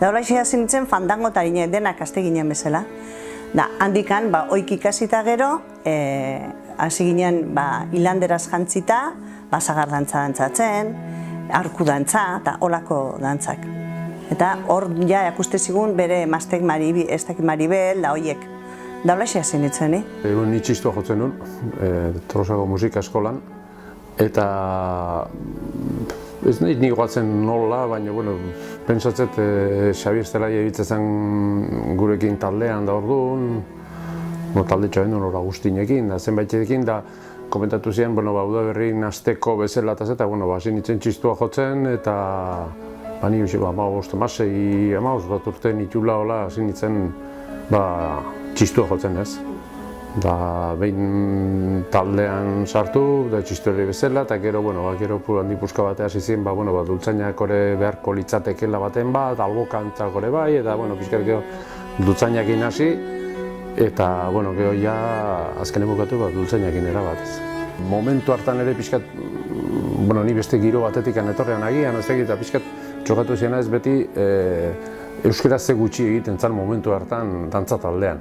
Da hori hasi nintzen fandango eta denak aste ginen bezala. Da, handikan, oik ikasita gero, hasi ginen hilanderaz jantzita, sagar dantza dantzatzen, arku dantza eta olako dantzak. Eta hor ja akuste zigun bere emaztek Maribel, da hoiek. Da hori hasi nintzen, Ni txistua jotzen nuen, Tolosako musika eskolan, eta ez nahi nik goatzen nola, baina, pentsatzet Xabier Zelaia ibitzen gurekin taldean da orduan, talde txaben duen hor Agustinekin, da zenbaitekin, da komentatu ziren, Udaberrin hasteko bezala eta hasi nintzen txistua jotzen, eta ni amabos bat urte nitula hola hasi nintzen txistua jotzen ez. Da behin taldean sartu, da txistuari bezala, eta gero handi puska batea hasi ziren, dultzainak ore beharko litzatekela baten bat, albokantzak ore bai, eta pixkat gero dultzainakin hasi, eta gero ja azken bukatu dultzainakin erabatez. Momentu hartan ere pixkat, ni beste giro batetik etorrean agian, eta pixkat txokatu ziena ez beti euskaraz ze gutxi egiten zan momentu hartan dantza taldean.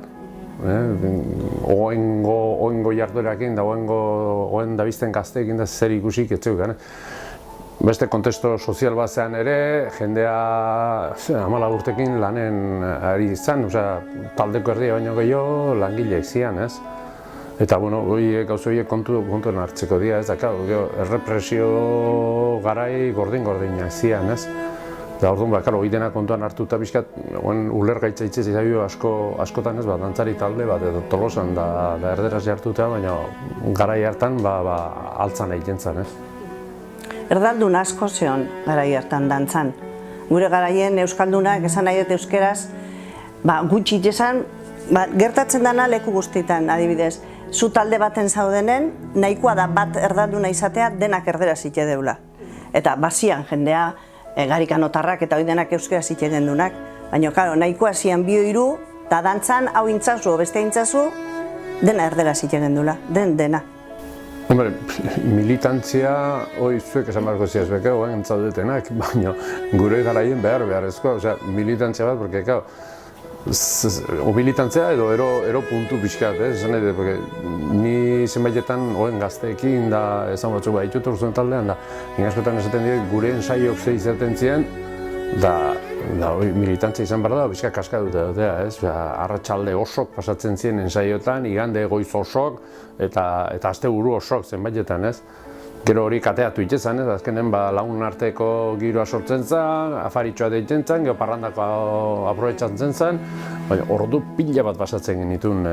Oengo jarduerakin da oen dabizten gazteekin da zer ikusik etxeukan. Beste kontesto sozial bazean ere, jendea 14 urtekin lanen ari izan, taldeko erdia baino gehiago langileak zian, ez? Eta, gauza horiek kontuen hartzeko dira, ez da, errepresio garai gordin-gordinak zian, ez? Eta orduan, hori dena kontuan hartuta pixkat, ulergaitza itzez izaio askotan ez, dantzari talde bat edo Tolosan da erderaz jartuta, baina garai hartan altzan egiten zen, ez? Erdaldun asko zeon garai hartan dantzan. Gure garaien euskaldunak esan nahi dut euskeraz, gutxi esan, gertatzen dana leku guztietan, adibidez. Zu talde baten zaudenen, nahikoa da bat erdalduna izatea denak erderaz ite deula. Eta bazian jendea, garikanotarrak eta hori denak euskeraz ite gendunak. Baina, nahikoa zian bio hiru, eta dantzan hau intzazu, beste intzazu, dena erderaz ite gendula, dena. Militantzia, hori zuek esan barko ziazbeke, oen entzaudetenak, baina gure garaien beharrezkoa, militantzia bat, porque, militantzia edo ero puntu pixkat, esan nahi dut, ni zenbaitetan oen gazteekin da esan batzuk ditut urzuen taldean, da askotan esaten dira gure ensaiok ze izaten ziren, da militantzia izan behar da, pixka kaskaduta dutea, ez? Arratsalde osok pasatzen ziren ensaiotan, igande goiz osok eta asteburu osok zenbaitetan, ez? Gero hori kateatu itxezan, ez? Azkenen lagun arteko giroa sortzen zen, afaritxoa deitzen zen, gero parrandako aprobetxatzen zen, baina ordu pila bat pasatzen genituen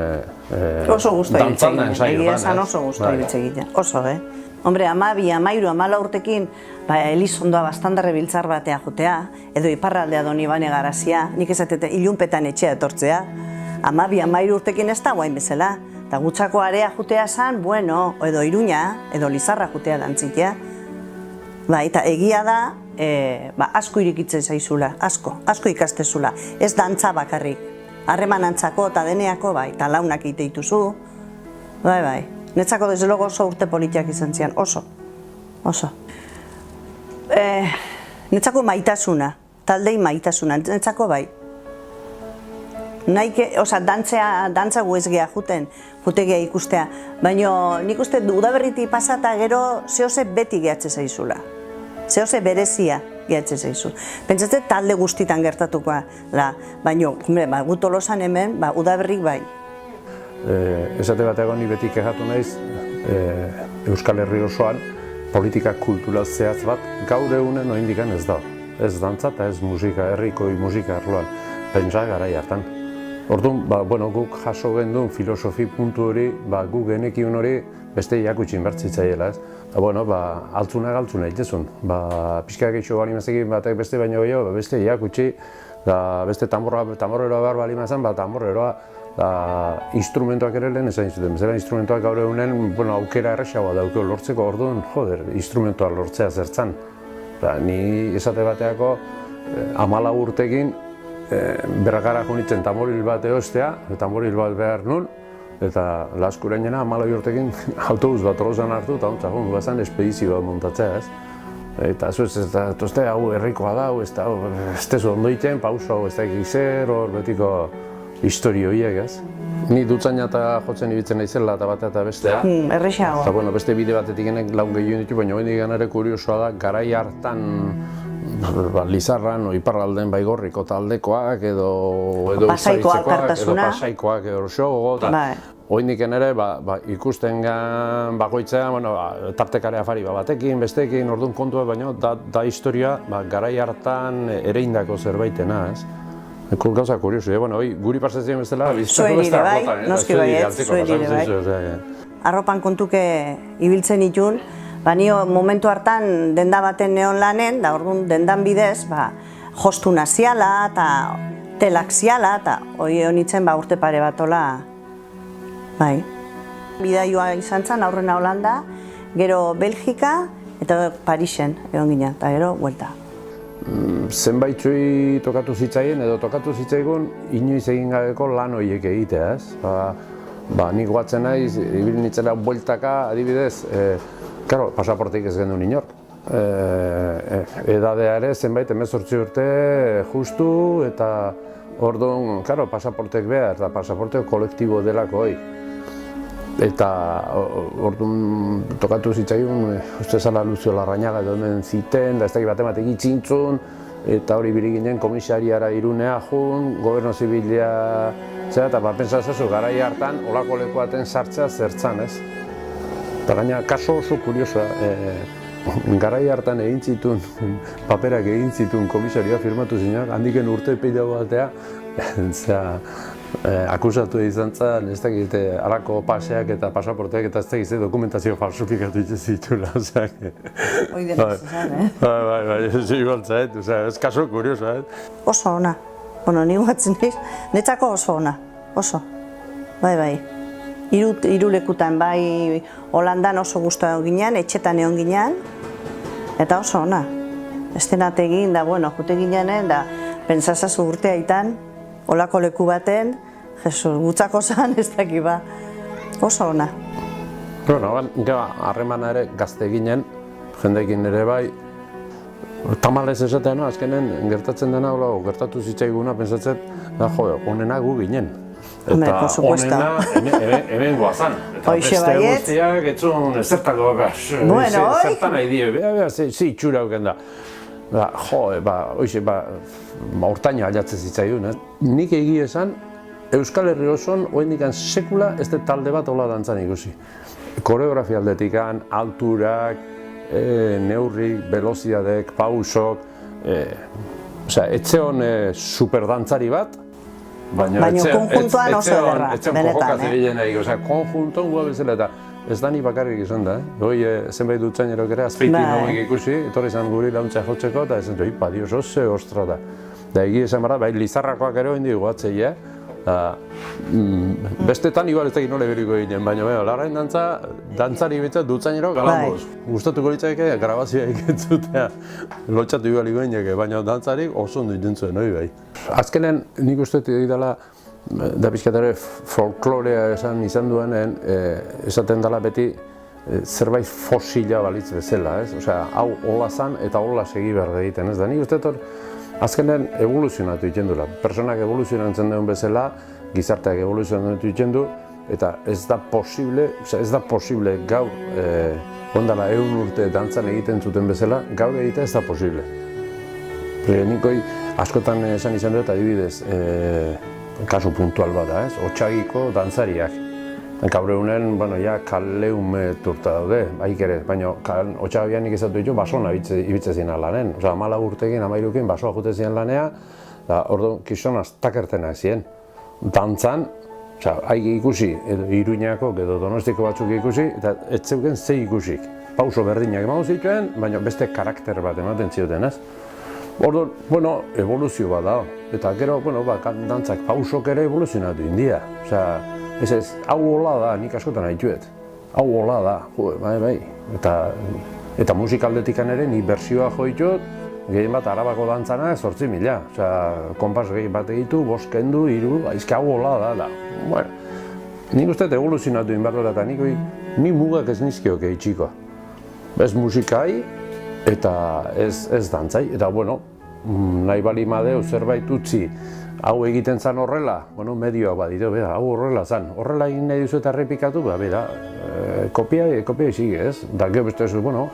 oso guztua dantzalda ensaiotan. Egia esan oso guztua egiten. Oso, Hombre, 12, 13, 14 urtekin Elizondoa bastandarre biltzar batea jotea, edo iparraldea doni bane garazia, nik esatete ilunpetan etxea etortzea, 12, 13 urtekin ez da guain bezala. Eta gutxako area jutea zan, edo Iruña, edo Lizarra jutea dantzitea. Eta egia da, asko irikitzen zaizula, asko ikastezula. Ez dantza bakarrik, harremanantzako eta deneako, eta launak iteituzu. Netzako desde logo oso urte politiak izan zian, oso. Netzako maitasuna, taldei maitasuna, netzako dantza gu ez geha jutegea ikustea, baina nik uste udaberriti pasata gero zehose beti gehatze zaizula. Zehose berezia gehatze zaizu. Pentsatzen talde guztitan gertatukoa da, baina gu Tolosan hemen, udaberrik bai. Esate bateago ni beti kexatu naiz Euskal Herri osoan politika kultural zehaz bat gaur egunen oindikan ez da. Ez dantza eta ez musika, herriko musika arloan, pentsa garai hartan. Orduan, guk jaso genduen filosofi puntu hori, guk genekiun hori beste jakutsin bertzitzaiela, ez? Altzuna galtzuna egitezun. Pixka gehiago bali mazekin batek beste baino gehiago, beste jakutsi, beste tamborreroa behar bali mazan, tamborreroa instrumentuak ere lehen esan zuten. Bezala instrumentuak gaur egunen aukera erresagoa daukeo lortzeko, orduan, instrumentuak lortzea zertzan. Ni esate bateako 14 urtekin berrakara junitzen tamboril bat eostea, tamboril bat behar nun, eta laskurainena 14 urtekin autobus bat Tolosan hartu eta ontzak joan bazan espedizio bat montatzea, ez? Eta zuez ez da, tozte, hau herrikoa da, ez tezu ondo iten, pauso, ez da egizer, hor betiko historio horiek, ez? Ni dutzaina eta jotzen ibiltzen naizela eta batea eta bestea. Errexago. Eta, bueno, beste bide batetik lagun gehiago ditu, baina hori ere kuriosoa da, garai hartan Lizarran, Iparralden Baigorriko taldekoak edo Pasaiko alkartasuna. Edo Pasaikoak edo xogo, eta oindik ere ikusten bakoitzea, tartekare afari batekin, bestekin, orduan kontua, baina da historia garai hartan ereindako zerbaitena, ez? Gauza kuriosu, guri pasatzen bezala, biztako beste arrotan, noski baiet, zueri bai. Arropan kontuke ibiltzen itun, nio momentu hartan denda baten neon lanen, da orduan dendan bidez, jostu naziala eta telak ziala, eta hori honitzen urte pare batola, bai. Bidaioa izan zen, aurrena Holanda, gero Belgika eta Parisen egon ginen, eta gero, buelta. Zenbaitzuei tokatu zitzaien edo tokatu zitzaigun inoiz egin gabeko lan horiek egitea, ez? Nik guatzen naiz, ibil nitzela bueltaka, adibidez, pasaporteik ez genuen inork. Edadea ere zenbait 18 urte justu eta orduan, pasaportek behar, eta pasaporteo kolektibo delako hoi. Eta orduan tokatu zitzaigun, uste zala Lucio Larrañaga edo hemen ziten, da ez dakit batematik itxintzun, eta hori biri ginen komisariara Irunea jun, goberno zibilia zera, eta pentsatzen garai hartan olako lekuaten sartzea zertzan, ez? Eta gaina, kaso oso kuriosoa, garai hartan egin zituen, paperak egin zituen komisarioa firmatu zinak, handiken urte peidago batea, akusatu izan zen, ez dakit, halako paseak eta pasaporteak eta ez dakit dokumentazio falsifikatu zitula, oseak. Hoi dena zizan, Bai, ez igualtzait, ez kaso kuriosoa, Oso ona. Ni guatzen naiz, netzako oso ona, oso. Bai. Hiru lekutan, bai, Holandan oso guztua egon ginen, etxetan egon ginen, eta oso ona. Estenategin, da, jute ginen, da, pentsazazu urtea itan, olako leku baten, Jesus, gutzako zan, ez daki ba, oso ona. Harremana ere gazte ginen, jendeekin ere bai, tamalez esatea, azkenen gertatzen dena, gertatu zitzaiguna, pentsatzen, onena gu ginen. Eta onena hemen goazan. Eta beste guztiak etzun zertako, zertan nahi dio, ze itxura auken da. Hortaino aldatzen zitzaigun. Nik egia esan, Euskal Herri osoan, oraindik sekula ez dut talde bat hola dantzan ikusi. Koreografia aldetikan, alturak, neurrik, velozidadek, pausok, etzeon superdantzari bat, baina konjuntuan oso ederra, benetan. Konjuntuan gua bezala eta ez da ni bakarrik izan da. Zenbait dutzainerok ere azpeiti nagoik ikusi, etorri izan guri launtza jotzeko eta esan dut, dios, oze ostra da. Da egia esan bara, bai Lizarrakoak ere oindi guatzei, bestetan igual ez dakit nola berriko ginen, baina larrain dantzari betzat dutzainerok galangoz. Gustatuko litzaike grabazioa ikentzutea, lotxatu igual igoinek, baina dantzarik oso ondo itentzuen, hori bai. Azkenen nik uste dela, da pixkatare folklorea izan duenen, esaten dela beti zerbait fosila balitz bezala, ez? Osea, hau hola zan eta hola segi behar egiten, ez da? Nik uste azkenen evoluzionatu egiten duela. Personak evoluzionatzen duen bezala, gizarteak evoluzionatu egiten du, eta ez da posible gaur, ondala 100 urte dantzan egiten zuten bezala, gaur egitea ez da posible. Nikoi askotan esan izan dut, adibidez, kasu puntual bada, ez? Otsagiko dantzariak. Gaur egunen, kaleume turta daude, baik ere, baina Otxagabian nik ezatu ditu basona ibitzen ziren lanen. Osa, 14 urtekin, 13 basoa jute ziren lanea, eta orduan kisonaz takertena ziren. Dantzan, haik ikusi, Iruñako edo Donostiko batzuk ikusi, eta ez zeuken ze ikusik. Pauso berdinak eman zituen, baina beste karakter bat ematen zioten, ez? Orduan, evoluzio bat da, eta gero, dantzak pausok ere evoluzionatu india. Ez, hau hola da, nik askotan haituet. Hau hola da, bai. Eta musikaldetik ere nik bersioa joitut, gehien bat Arabako dantzana 8.000. Konpas gehi bat egitu, 5 kendu, 3, aizke hau hola da. Nik uste evoluzionatu inbardola eta nik mugak ez nizkiok egitxiko. Ez musikai, eta ez dantzai, eta bueno, nahi bali madeu zerbait utzi, hau egiten zan horrela, bueno, medioak badire, bera, hau horrela zan, horrela egin nahi duzu eta errepikatu, bera, kopia sigue, ez? Da, gero beste ez, bueno,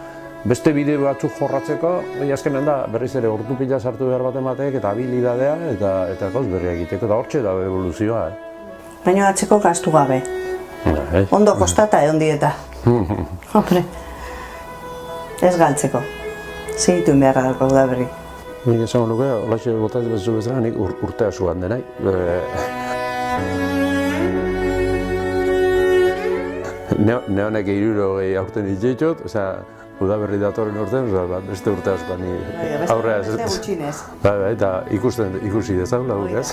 beste bideo batzuk jorratzeko, azkenen da, berriz ere ordu pila sartu behar bat ematek, eta habilidadea, eta gauz berria egiteko, eta hortxe da evoluzioa. Baina atzeko gastu gabe. Ondo kostata egon dieta. Hombre, ez galtzeko. Segituen beharra daukagu da berri. Nik esango nuke, holaxe bota ez bezu bezala, nik urte asuan denai. Neonek 60 aurten itxeitxot, udaberri datorren urtean, beste urte askoan ni aurrea ez. Beste gutxinez. Eta ikusi dezagula guk, ez?